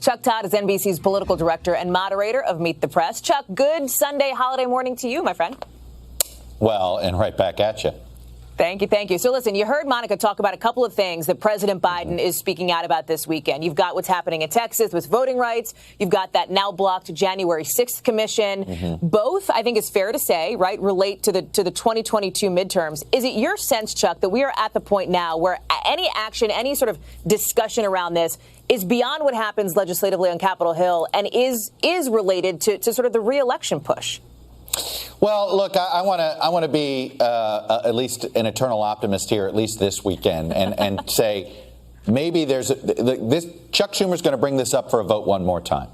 Chuck Todd is NBC's political director and moderator of Meet the Press. Chuck, good Sunday holiday morning to you, my friend. Well, and right back at you. Thank you. Thank you. So listen, you heard Monica talk about a couple of things that President Biden is speaking out about this weekend. You've got what's happening in Texas with voting rights. You've got that now blocked January 6th commission. Both, I think it's fair to say, right, relate to the 2022 midterms. Is it your sense, Chuck, that we are at the point now where any action, any sort of discussion around this is beyond what happens legislatively on Capitol Hill and is related to sort of the re-election push? Well, look, I want to be at least an eternal optimist here, at least this weekend, and say maybe this. Chuck Schumer's going to bring this up for a vote one more time.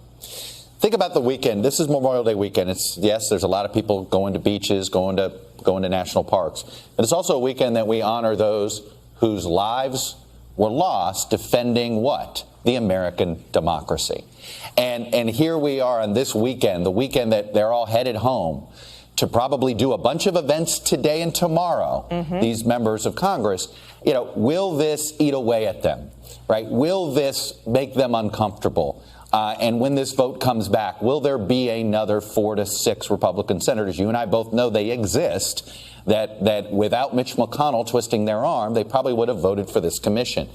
Think about the weekend. This is Memorial Day weekend. Yes, there's a lot of people going to beaches, going to national parks, but it's also a weekend that we honor those whose lives were lost defending what? The American democracy. And here we are on this weekend, the weekend that they're all headed home to probably do a bunch of events today and tomorrow, these members of Congress. Will this eat away at them, right? Will this make them uncomfortable? And when this vote comes back, will there be another 4 to 6 Republican senators? You and I both know they exist, that without Mitch McConnell twisting their arm, they probably would have voted for this commission.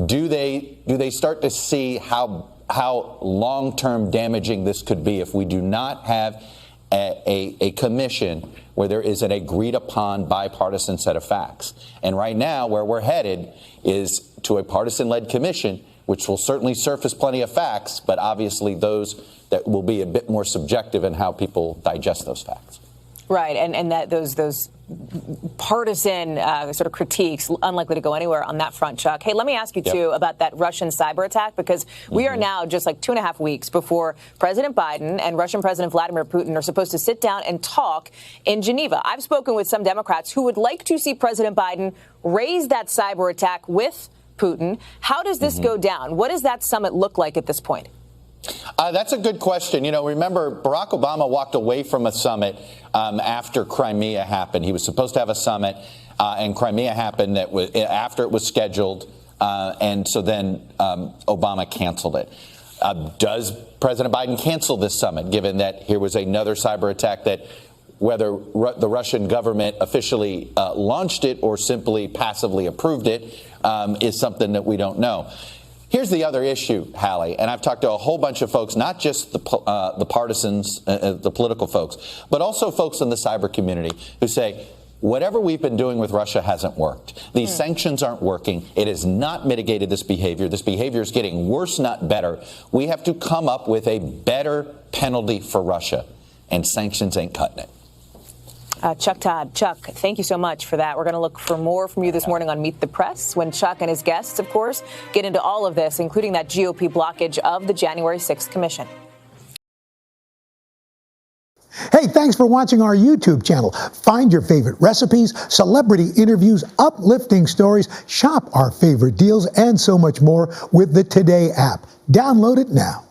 Do they start to see how long-term damaging this could be if we do not have a commission where there is an agreed-upon bipartisan set of facts? And right now, where we're headed is to a partisan-led commission, which will certainly surface plenty of facts, but obviously those that will be a bit more subjective in how people digest those facts. Right, and that those partisan sort of critiques unlikely to go anywhere on that front, Chuck. Hey, let me ask you, too, about that Russian cyber attack, because we are now just like 2.5 weeks before President Biden and Russian President Vladimir Putin are supposed to sit down and talk in Geneva. I've spoken with some Democrats who would like to see President Biden raise that cyber attack with Putin. How does this go down? What does that summit look like at this point? That's a good question. Remember, Barack Obama walked away from a summit after Crimea happened. He was supposed to have a summit, and Crimea happened after it was scheduled, and so then Obama canceled it. Does President Biden cancel this summit, given that here was another cyber attack that whether the Russian government officially launched it or simply passively approved it is something that we don't know. Here's the other issue, Hallie, and I've talked to a whole bunch of folks, not just the partisans, the political folks, but also folks in the cyber community who say, whatever we've been doing with Russia hasn't worked. These sanctions aren't working. It has not mitigated this behavior. This behavior is getting worse, not better. We have to come up with a better penalty for Russia, and sanctions ain't cutting it. Chuck Todd. Chuck, thank you so much for that. We're going to look for more from you this morning on Meet the Press when Chuck and his guests, of course, get into all of this, including that GOP blockage of the January 6th commission. Hey, thanks for watching our YouTube channel. Find your favorite recipes, celebrity interviews, uplifting stories, shop our favorite deals, and so much more with the Today app. Download it now.